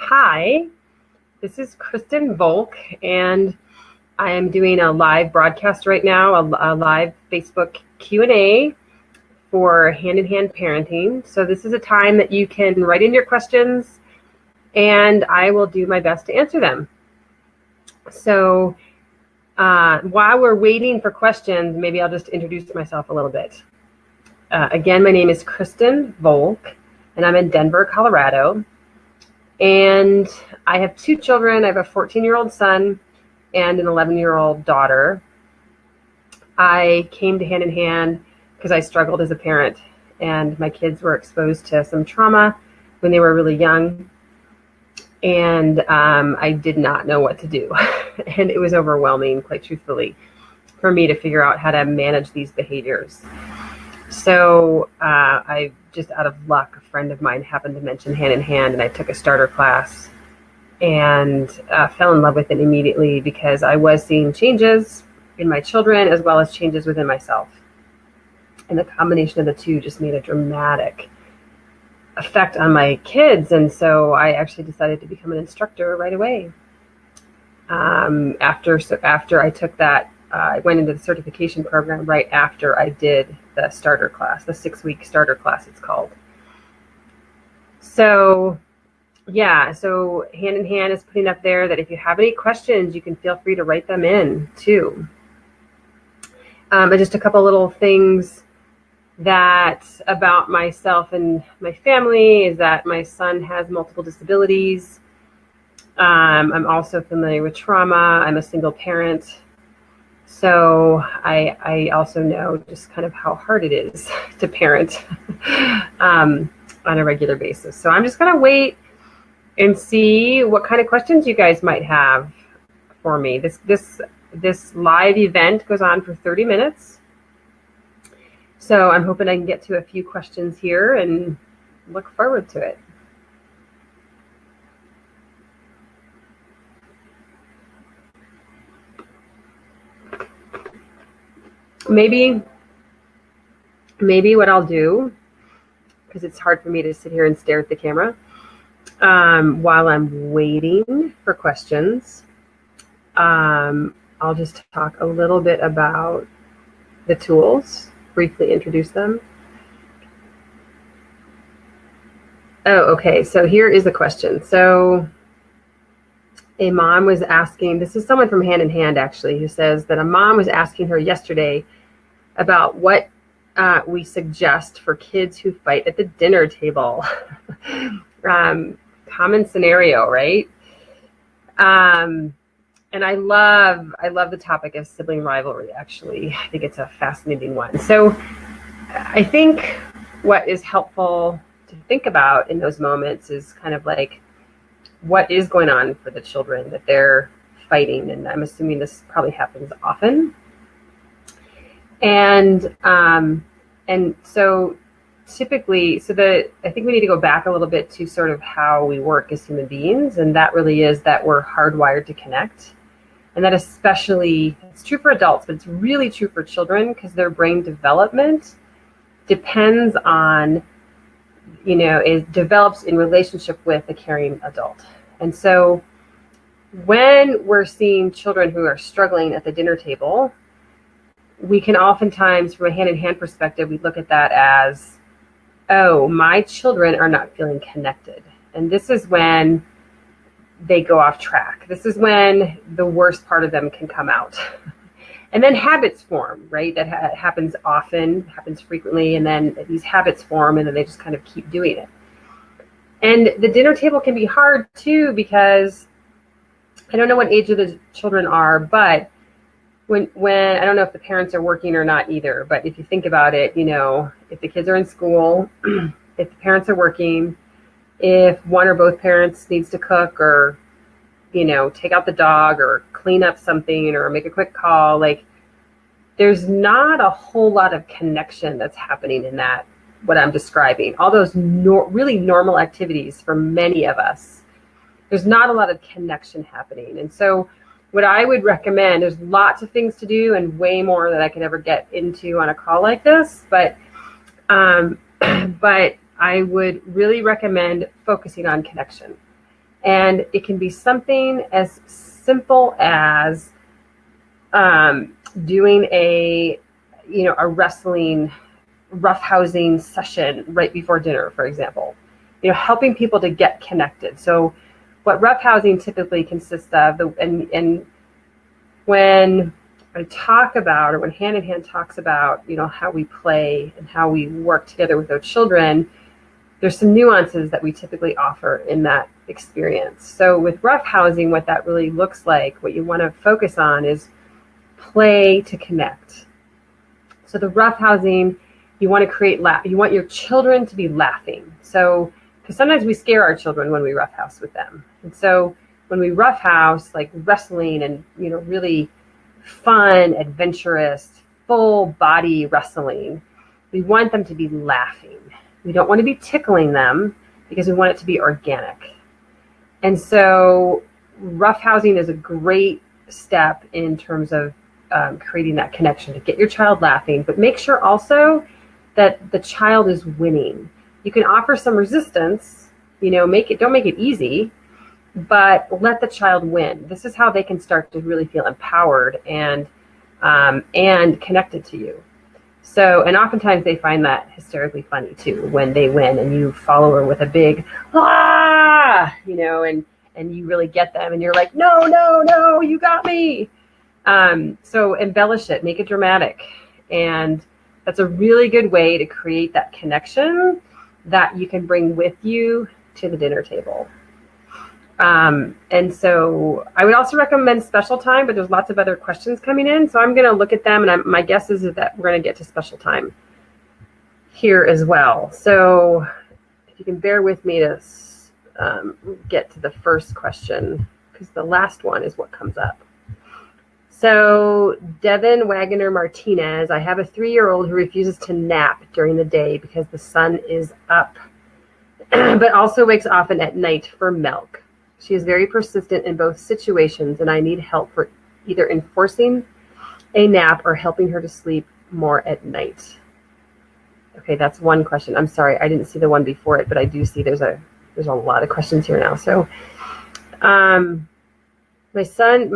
Hi, this is Kristen Volk, and I am doing a live broadcast right now, a live Facebook Q&A for hand-in-hand parenting. So this is a time that you can write in your questions, and I will do my best to answer them. So while we're waiting for questions, maybe I'll just introduce myself a little bit. Again, my name is Kristen Volk, and I'm in Denver, Colorado. And I have two children. I have a 14-year-old son and an 11-year-old daughter. I came to Hand in Hand because I struggled as a parent, and my kids were exposed to some trauma when they were really young, and I did not know what to do. And it was overwhelming, quite truthfully, for me to figure out how to manage these behaviors. So I just out of luck, a friend of mine happened to mention Hand in Hand, and I took a starter class and fell in love with it immediately because I was seeing changes in my children as well as changes within myself. And the combination of the two just made a dramatic effect on my kids. And so I actually decided to become an instructor right away. After I took that, I went into the certification program right after I did the starter class, the 6-week starter class it's called. So yeah, so Hand in Hand is putting up there that if you have any questions, you can feel free to write them in too. And just a couple little things that about myself and my family is that my son has multiple disabilities. I'm also familiar with trauma. I'm a single parent. So I also know just kind of how hard it is to parent on a regular basis. So I'm just going to wait and see what kind of questions you guys might have for me. This live event goes on for 30 minutes. So I'm hoping I can get to a few questions here and look forward to it. Maybe what I'll do, because it's hard for me to sit here and stare at the camera while I'm waiting for questions, I'll just talk a little bit about the tools, briefly introduce them. Oh, okay, so here is the question. So a mom was asking, this is someone from Hand in Hand actually, who says that a mom was asking her yesterday about what we suggest for kids who fight at the dinner table. Common scenario, right? And I love the topic of sibling rivalry, actually. I think it's a fascinating one. So I think what is helpful to think about in those moments is kind of like, what is going on for the children that they're fighting? And I'm assuming this probably happens often. And so typically, I think we need to go back a little bit to sort of how we work as human beings. And that really is that we're hardwired to connect. And that especially, it's true for adults, but it's really true for children because their brain development depends on, it develops in relationship with a caring adult. And so when we're seeing children who are struggling at the dinner table, we can oftentimes, from a hand-in-hand perspective, we look at that as, oh, my children are not feeling connected. And this is when they go off track. This is when the worst part of them can come out. And then habits form, right? That happens often, happens frequently, and then these habits form, and then they just kind of keep doing it. And the dinner table can be hard, too, because I don't know what age of the children are, but when I don't know if the parents are working or not either, but if you think about it, if the kids are in school, if the parents are working, if one or both parents needs to cook or, take out the dog or clean up something or make a quick call, like there's not a whole lot of connection that's happening in that, what I'm describing. All those really normal activities for many of us, there's not a lot of connection happening. And so what I would recommend, there's lots of things to do and way more that I could ever get into on a call like this, but I would really recommend focusing on connection. And it can be something as simple as doing a wrestling roughhousing session right before dinner, for example. Helping people to get connected. So what roughhousing typically consists of, and when I talk about, or when Hand in Hand talks about, how we play and how we work together with our children, there's some nuances that we typically offer in that experience. So with roughhousing, what that really looks like, what you want to focus on is play to connect. So the roughhousing, you want to create you want your children to be laughing. So, because sometimes we scare our children when we roughhouse with them. And so when we roughhouse, like wrestling and, really fun, adventurous, full body wrestling, we want them to be laughing. We don't want to be tickling them because we want it to be organic. And so roughhousing is a great step in terms of creating that connection to get your child laughing, but make sure also that the child is winning. You can offer some resistance, don't make it easy, but let the child win. This is how they can start to really feel empowered and connected to you. So, and oftentimes they find that hysterically funny too, when they win and you follow her with a big, and you really get them and you're like, no, you got me. So embellish it, make it dramatic. And that's a really good way to create that connection that you can bring with you to the dinner table. And so I would also recommend special time, but there's lots of other questions coming in. So I'm going to look at them, and my guess is that we're going to get to special time here as well. So if you can bear with me to get to the first question, because the last one is what comes up. So Devin Wagner Martinez, I have a 3-year-old who refuses to nap during the day because the sun is up, but also wakes often at night for milk. She is very persistent in both situations, and I need help for either enforcing a nap or helping her to sleep more at night. Okay, that's one question. I'm sorry, I didn't see the one before it, but I do see there's a lot of questions here now. So, my son,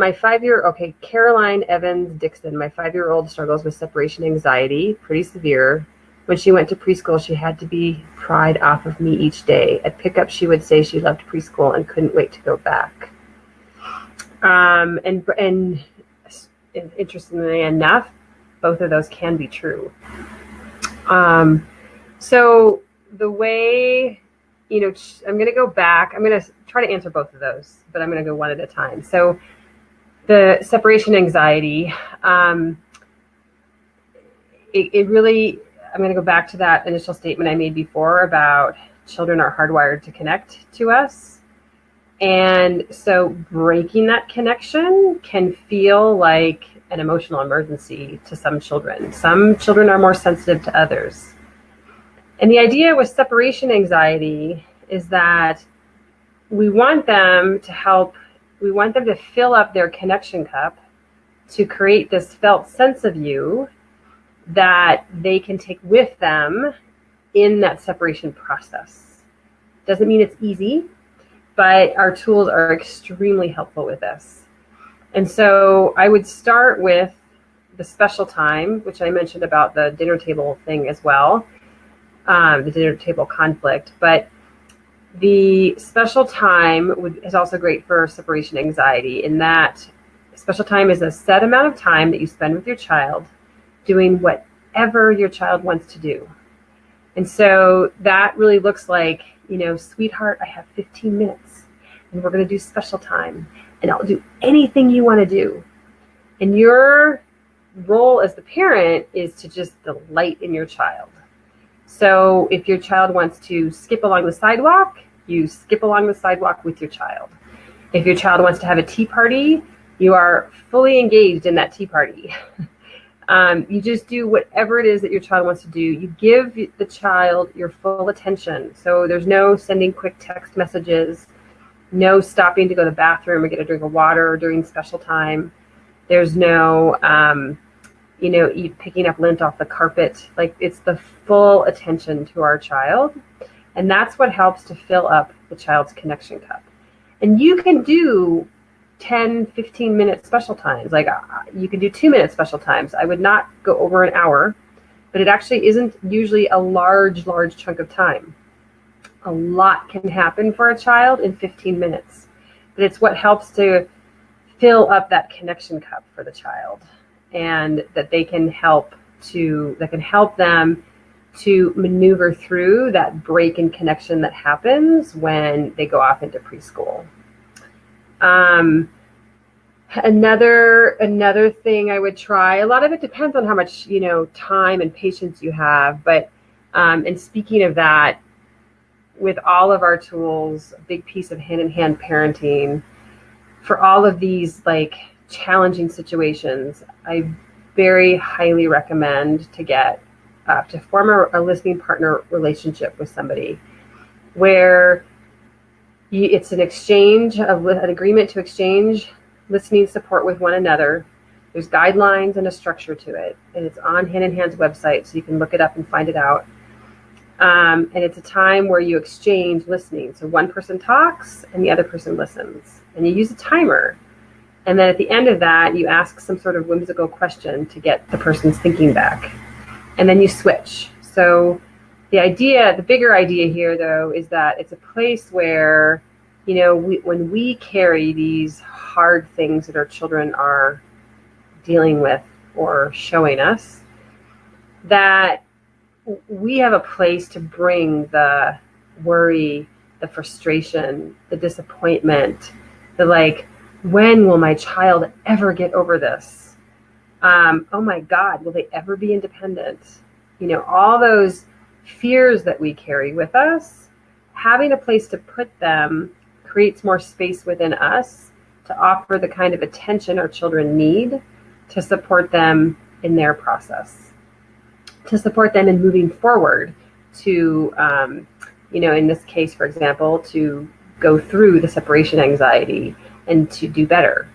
Caroline Evans Dixon, my 5-year-old struggles with separation anxiety, pretty severe. When she went to preschool, she had to be pried off of me each day. At pickup, she would say she loved preschool and couldn't wait to go back. And interestingly enough, both of those can be true. So the way, I'm going to go back. I'm going to try to answer both of those, but I'm going to go one at a time. So the separation anxiety, it really, I'm going to go back to that initial statement I made before about children are hardwired to connect to us. And so breaking that connection can feel like an emotional emergency to some children. Some children are more sensitive to others. And the idea with separation anxiety is that we want them to fill up their connection cup to create this felt sense of you that they can take with them in that separation process. Doesn't mean it's easy, but our tools are extremely helpful with this. And so I would start with the special time, which I mentioned about the dinner table thing as well, the dinner table conflict. But the special time is also great for separation anxiety, in that special time is a set amount of time that you spend with your child doing whatever your child wants to do. And so that really looks like, sweetheart, I have 15 minutes and we're going to do special time and I'll do anything you want to do. And your role as the parent is to just delight in your child. So if your child wants to skip along the sidewalk, you skip along the sidewalk with your child. If your child wants to have a tea party, you are fully engaged in that tea party. You just do whatever it is that your child wants to do. You give the child your full attention. So there's no sending quick text messages, no stopping to go to the bathroom or get a drink of water during special time. There's no, picking up lint off the carpet. Like, it's the full attention to our child. And that's what helps to fill up the child's connection cup. And you can do 10, 15-minute special times. Like you can do 2-minute special times. I would not go over an hour, but it actually isn't usually a large chunk of time. A lot can happen for a child in 15 minutes, but it's what helps to fill up that connection cup for the child, and that can help them to maneuver through that break in connection that happens when they go off into preschool. Another thing I would try, a lot of it depends on how much, time and patience you have. But, and speaking of that, with all of our tools, a big piece of hand-in-hand parenting for all of these like challenging situations, I very highly recommend to form a listening partner relationship with somebody where it's an agreement to exchange listening support with one another. There's guidelines and a structure to it, and it's on Hand in Hand's website, so you can look it up and find it out. And it's a time where you exchange listening. So one person talks and the other person listens, and you use a timer. And then at the end of that, you ask some sort of whimsical question to get the person's thinking back. And then you switch. So the bigger idea here, though, is that it's a place where, when we carry these hard things that our children are dealing with or showing us, that we have a place to bring the worry, the frustration, the disappointment, the like, when will my child ever get over this? Oh my God, will they ever be independent? All those fears that we carry with us, having a place to put them creates more space within us to offer the kind of attention our children need to support them in their process, to support them in moving forward to, in this case, for example, to go through the separation anxiety and to do better.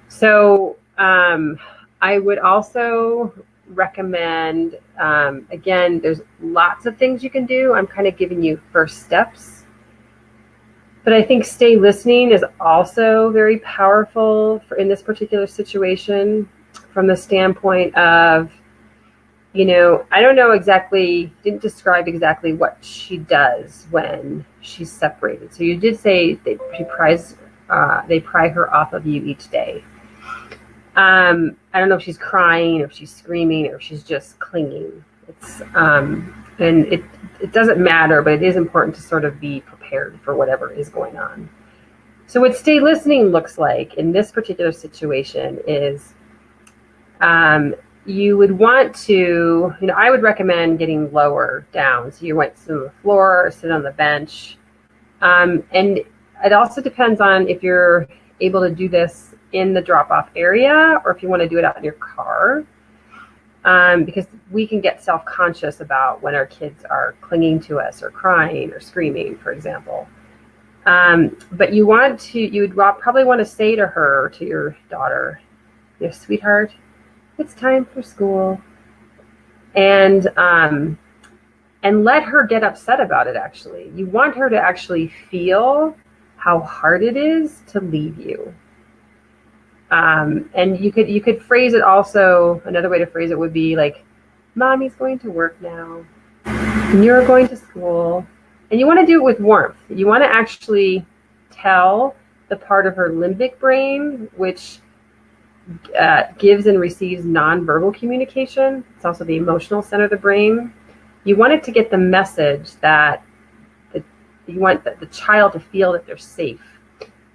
So I would also recommend, again, there's lots of things you can do. I'm kind of giving you first steps. But I think stay listening is also very powerful in this particular situation, from the standpoint of, I don't know exactly, didn't describe exactly what she does when she's separated. So you did say they pry her off of you each day. I don't know if she's crying or if she's screaming or if she's just clinging. It's and it doesn't matter, but it is important to sort of be prepared for whatever is going on. So what stay listening looks like in this particular situation is you would want to, I would recommend getting lower down. So you might sit on the floor or sit on the bench. And it also depends on if you're able to do this in the drop-off area or if you want to do it out in your car. Because we can get self-conscious about when our kids are clinging to us or crying or screaming, for example. But you would probably want to say to her, to your daughter, sweetheart, it's time for school. And let her get upset about it, actually. You want her to actually feel how hard it is to leave you. And you could phrase it also, another way to phrase it would be like, Mommy's going to work now, and you're going to school. And you want to do it with warmth. You want to actually tell the part of her limbic brain, which gives and receives nonverbal communication. It's also the emotional center of the brain. You want it to get the message that you want the child to feel that they're safe.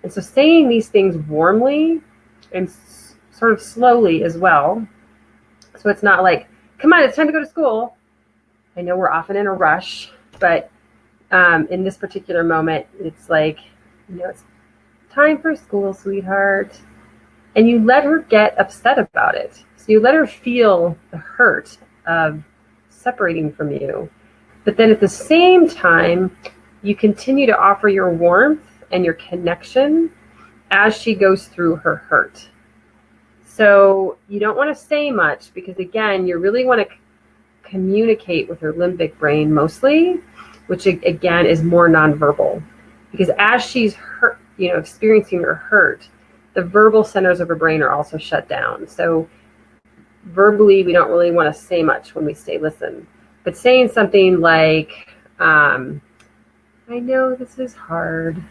And so saying these things warmly and sort of slowly as well. So it's not like, come on, it's time to go to school. I know we're often in a rush, but in this particular moment, it's like, it's time for school, sweetheart. And you let her get upset about it. So you let her feel the hurt of separating from you. But then at the same time, you continue to offer your warmth and your connection as she goes through her hurt. So you don't want to say much because, again, you really want to communicate with her limbic brain mostly, which again is more nonverbal. Because as she's hurt, experiencing or hurt, the verbal centers of our brain are also shut down. So verbally, we don't really want to say much when we stay listen. But saying something like, I know this is hard.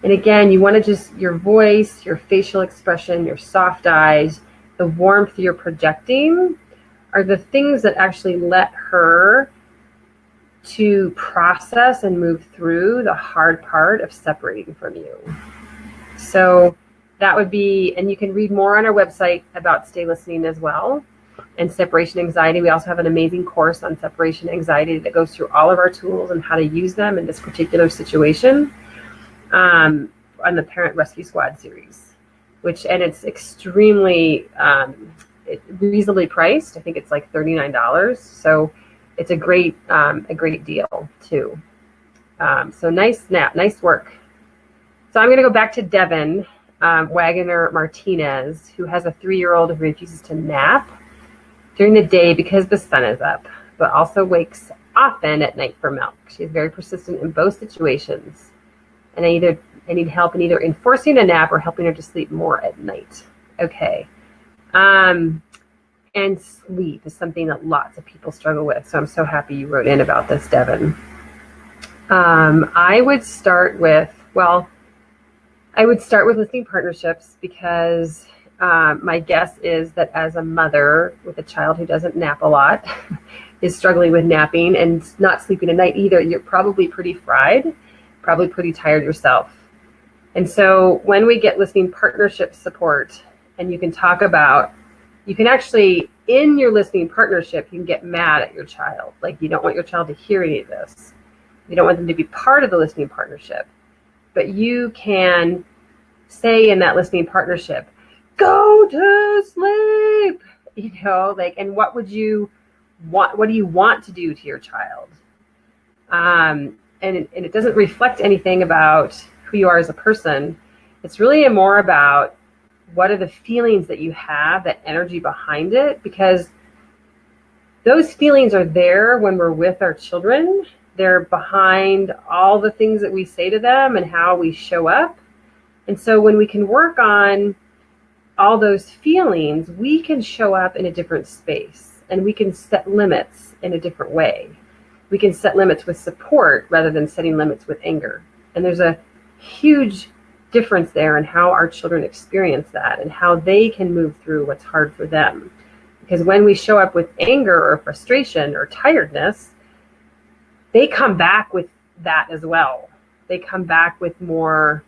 And again, you want to just, your voice, your facial expression, your soft eyes, the warmth you're projecting are the things that actually let her to process and move through the hard part of separating from you. So that would be, and you can read more on our website about stay listening as well, and separation anxiety. We also have an amazing course on separation anxiety that goes through all of our tools and how to use them in this particular situation, on the Parent Rescue Squad series, and it's extremely reasonably priced. I think it's like $39. So it's a great deal too. So nice work. So I'm going to go back to Devin Wagner Martinez, who has a 3-year-old who refuses to nap during the day because the sun is up, but also wakes often at night for milk. She is very persistent in both situations, and I need help in either enforcing a nap or helping her to sleep more at night. Okay. And sleep is something that lots of people struggle with. So I'm so happy you wrote in about this, Devin. I would start with listening partnerships, because my guess is that as a mother with a child who doesn't nap a lot, is struggling with napping and not sleeping at night either, you're probably pretty fried, probably pretty tired yourself. And so when we get listening partnership support, and you can actually, in your listening partnership, you can get mad at your child. Like, you don't want your child to hear any of this. You don't want them to be part of the listening partnership. But you can say in that listening partnership, go to sleep, and what do you want to do to your child? And it doesn't reflect anything about who you are as a person. It's really more about what are the feelings that you have, that energy behind it, because those feelings are there when we're with our children. They're behind all the things that we say to them and how we show up. And so when we can work on all those feelings, we can show up in a different space, and we can set limits in a different way. We can set limits with support rather than setting limits with anger. And there's a huge difference there in how our children experience that and how they can move through what's hard for them. Because when we show up with anger or frustration or tiredness, they come back with that as well. They come back with more,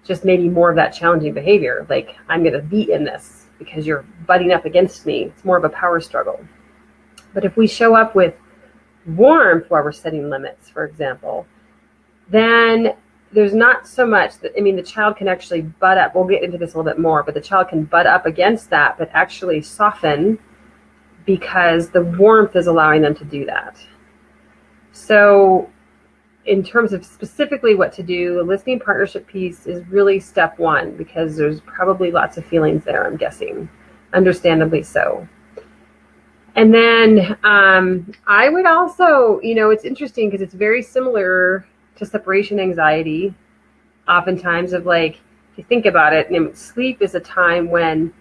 just maybe more of that challenging behavior. Like, I'm going to be in this because you're butting up against me. It's more of a power struggle. But if we show up with warmth while we're setting limits, for example, then there's not so much that, the child can actually butt up. We'll get into this a little bit more, but the child can butt up against that, but actually soften, because the warmth is allowing them to do that. So in terms of specifically what to do, the listening partnership piece is really step one, because there's probably lots of feelings there, I'm guessing, understandably so. And then I would also, it's interesting because it's very similar to separation anxiety, oftentimes, of like, if you think about it, sleep is a time when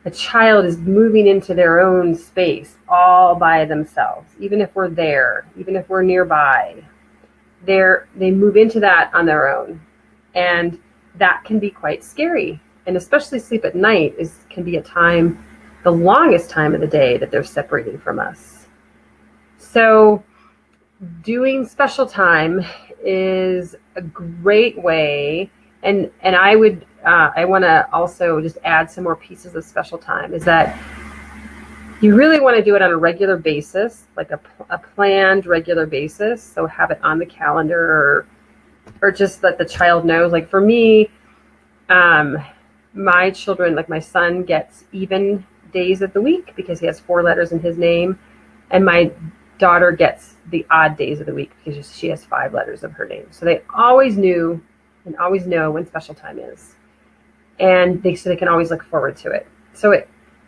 a child is moving into their own space all by themselves. Even if we're there, even if we're nearby, they move into that on their own. And that can be quite scary. And especially sleep at night can be a time, the longest time of the day, that they're separating from us. So doing special time is a great way. And I want to also just add some more pieces of special time, is that you really want to do it on a regular basis, like a planned regular basis. So have it on the calendar, or just let the child know. Like for me, my children, like my son gets even days of the week because he has 4 letters in his name. And my daughter gets the odd days of the week because she has 5 letters of her name. So they always knew and always know when special time is. And so they can always look forward to it.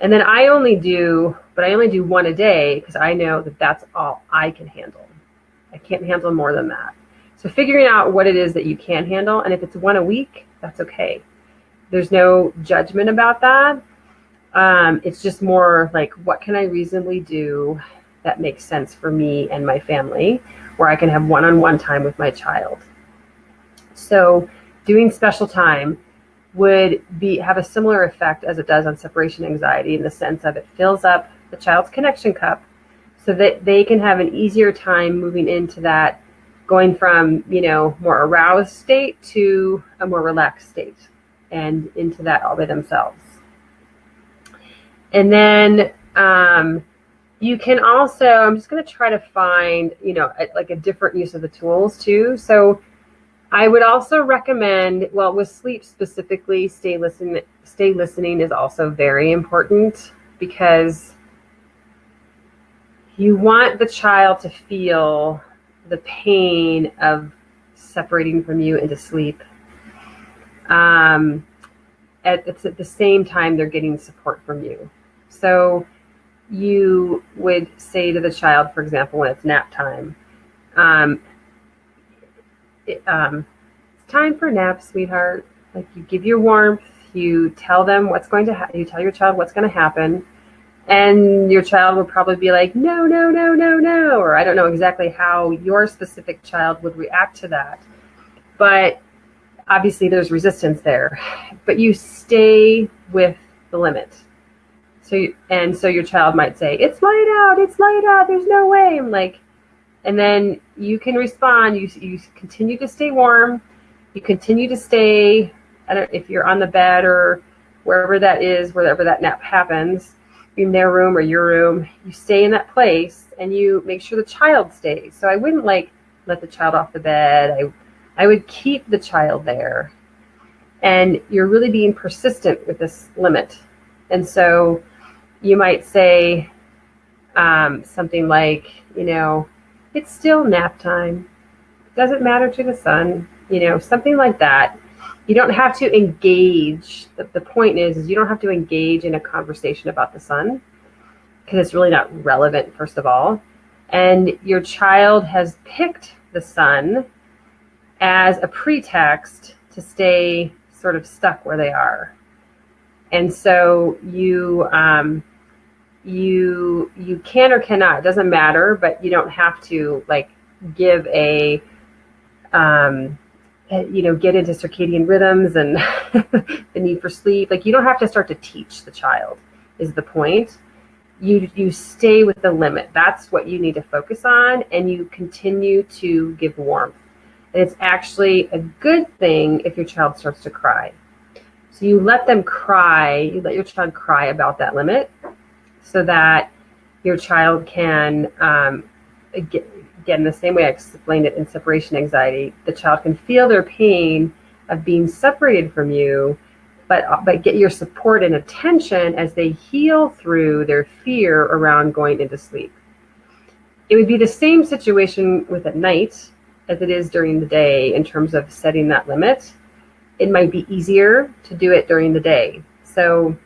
And then I only do 1 a day, because I know that that's all I can handle. I can't handle more than that. So figuring out what it is that you can handle, and if it's one a week, that's okay. There's no judgment about that. It's just more like, what can I reasonably do that makes sense for me and my family, where I can have one-on-one time with my child. So doing special time would have a similar effect as it does on separation anxiety, in the sense of it fills up the child's connection cup so that they can have an easier time moving into that, going from, more aroused state to a more relaxed state, and into that all by themselves. And then you can also, I'm just going to try to find, like a different use of the tools too. So I would also recommend, well, with sleep specifically, stay listening is also very important, because you want the child to feel the pain of separating from you into sleep. At the same time, they're getting support from you. So you would say to the child, for example, when it's nap time, it's time for nap, sweetheart. Like, you give your warmth, you tell them what's going to happen, you tell your child what's going to happen, and your child will probably be like, no, no, no, no, no, or I don't know exactly how your specific child would react to that. But obviously there's resistance there, but you stay with the limit. So your child might say, it's light out, there's no way. I'm like, and then you can respond, you continue to stay warm, you continue to stay, if you're on the bed or wherever that is, wherever that nap happens, in their room or your room, you stay in that place and you make sure the child stays. So I wouldn't let the child off the bed. I would keep the child there, and you're really being persistent with this limit. And so you might say something like, it's still nap time. Doesn't matter to the sun, something like that. You don't have to engage. The point is you don't have to engage in a conversation about the sun, because it's really not relevant, first of all. And your child has picked the sun as a pretext to stay sort of stuck where they are. And so you can or cannot, it doesn't matter, but you don't have to give get into circadian rhythms and the need for sleep. You don't have to start to teach the child, is the point. You stay with the limit. That's what you need to focus on, and you continue to give warmth. And it's actually a good thing if your child starts to cry. So you let them cry, you let your child cry about that limit, so that your child can, again, the same way I explained it in separation anxiety, the child can feel their pain of being separated from you, but get your support and attention as they heal through their fear around going into sleep. It would be the same situation with at night as it is during the day in terms of setting that limit. It might be easier to do it during the day. So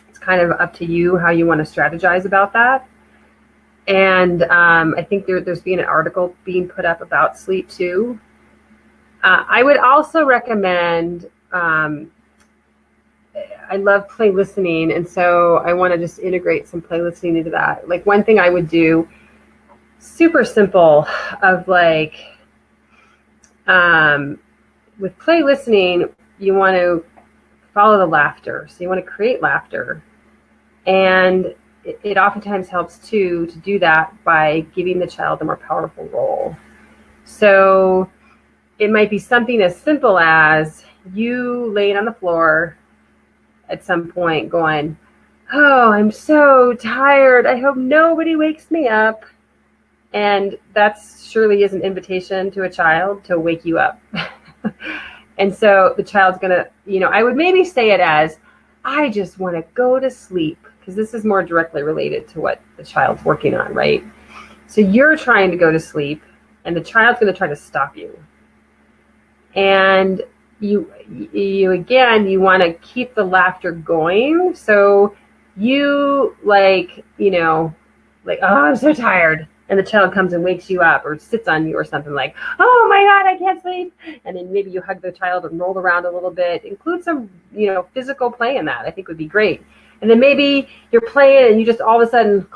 it's kind of up to you how you want to strategize about that. And I think there's been an article being put up about sleep too. I would also recommend, I love play listening, and so I want to just integrate some play listening into that. One thing I would do, super simple, of with play listening, you want to follow the laughter. So you want to create laughter. And it oftentimes helps too to do that by giving the child a more powerful role. So it might be something as simple as you laying on the floor at some point going, oh, I'm so tired. I hope nobody wakes me up. And that surely is an invitation to a child to wake you up. And so the child's going to, I would maybe say it as, I just want to go to sleep, because this is more directly related to what the child's working on, right? So you're trying to go to sleep, and the child's going to try to stop you. And you want to keep the laughter going. So you oh, I'm so tired. and the child comes and wakes you up or sits on you or something, like, oh my God, I can't sleep. And then maybe you hug the child and roll around a little bit. Include some, physical play in that, I think would be great. And then maybe you're playing and you just all of a sudden,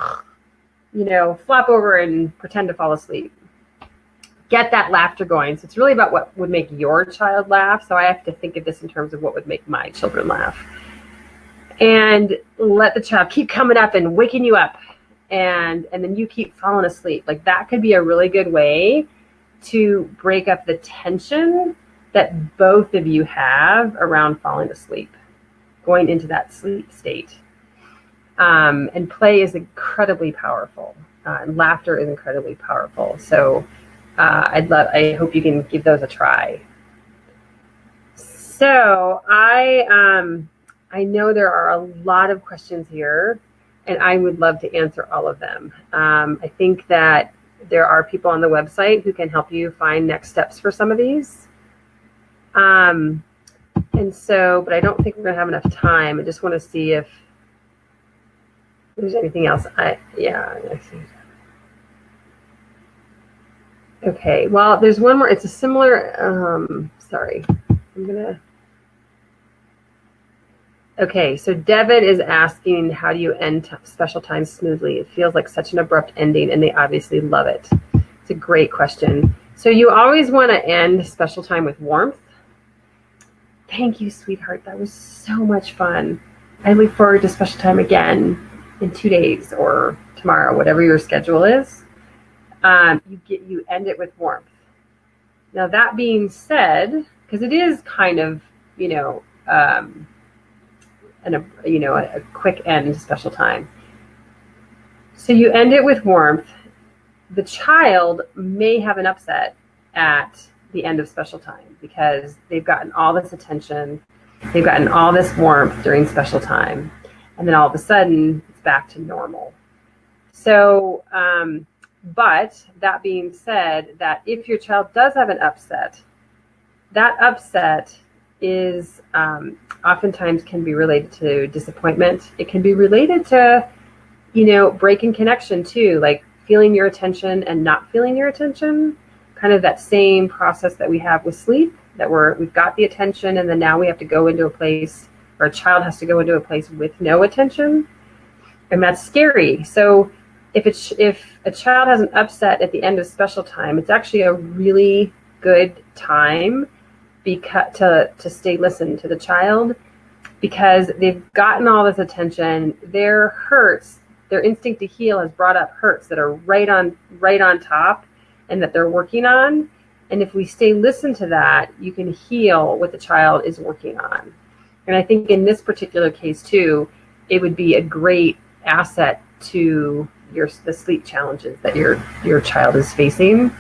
flop over and pretend to fall asleep. Get that laughter going. So it's really about what would make your child laugh. So I have to think of this in terms of what would make my children laugh. And let the child keep coming up and waking you up. And then you keep falling asleep. Like, that could be a really good way to break up the tension that both of you have around falling asleep, going into that sleep state. And play is incredibly powerful. And laughter is incredibly powerful. So I hope you can give those a try. So I know there are a lot of questions here, and I would love to answer all of them. I think that there are people on the website who can help you find next steps for some of these. But I don't think we're going to have enough time. I just want to see if there's anything else. I see. Okay, well, there's one more. It's a similar, sorry. Okay, so Devin is asking, how do you end special time smoothly? It feels like such an abrupt ending, and they obviously love it. It's a great question. So you always want to end special time with warmth. Thank you, sweetheart. That was so much fun. I look forward to special time again in 2 days or tomorrow, whatever your schedule is. You end it with warmth. Now, that being said, because it is kind of, a quick end to special time. So you end it with warmth. The child may have an upset at the end of special time because they've gotten all this attention, they've gotten all this warmth during special time, and then all of a sudden it's back to normal. So, but that being said, that if your child does have an upset, that upset is oftentimes can be related to disappointment. It can be related to, breaking connection too, like feeling your attention and not feeling your attention. Kind of that same process that we have with sleep, that we've got the attention, and then now we have to go into a place, or a child has to go into a place with no attention, and that's scary. So if a child has an upset at the end of special time, it's actually a really good time to stay listened to the child, because they've gotten all this attention. Their hurts, their instinct to heal has brought up hurts that are right on top, and that they're working on. And if we stay listened to that, you can heal what the child is working on. And I think in this particular case too, it would be a great asset to the sleep challenges that your child is facing,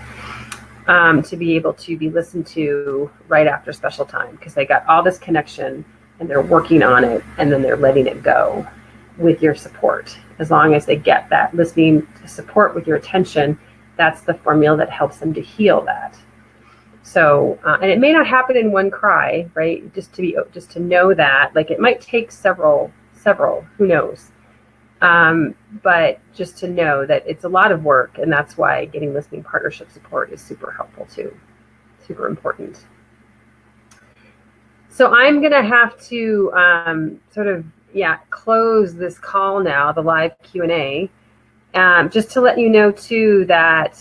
to be able to be listened to right after special time, because they got all this connection and they're working on it, and then they're letting it go with your support. As long as they get that listening support with your attention, that's the formula that helps them to heal that. So, and it may not happen in one cry, right? Just to know that, like, it might take several, who knows? But just to know that it's a lot of work, and that's why getting listening partnership support is super helpful too, super important. So I'm going to have to close this call now, the live Q&A. Just to let you know too that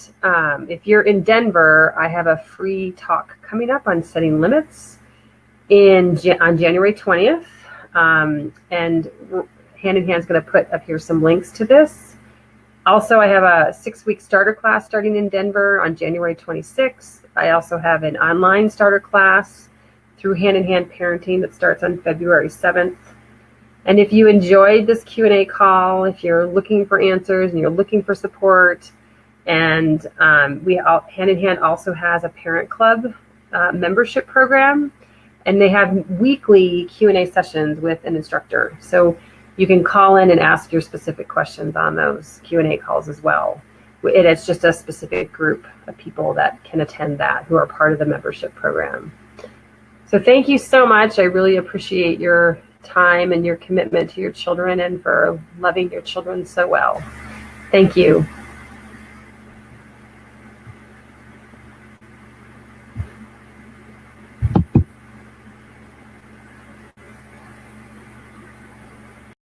if you're in Denver, I have a free talk coming up on setting limits on January 20th. And Hand in Hand is going to put up here some links to this. Also, I have a 6-week starter class starting in Denver on January 26th. I also have an online starter class through Hand in Hand Parenting that starts on February 7th. And if you enjoyed this Q&A call, if you're looking for answers and you're looking for support, and Hand in Hand also has a parent club membership program, and they have weekly Q&A sessions with an instructor. So you can call in and ask your specific questions on those Q&A calls as well. It's just a specific group of people that can attend that, who are part of the membership program. So thank you so much. I really appreciate your time and your commitment to your children, and for loving your children so well. Thank you.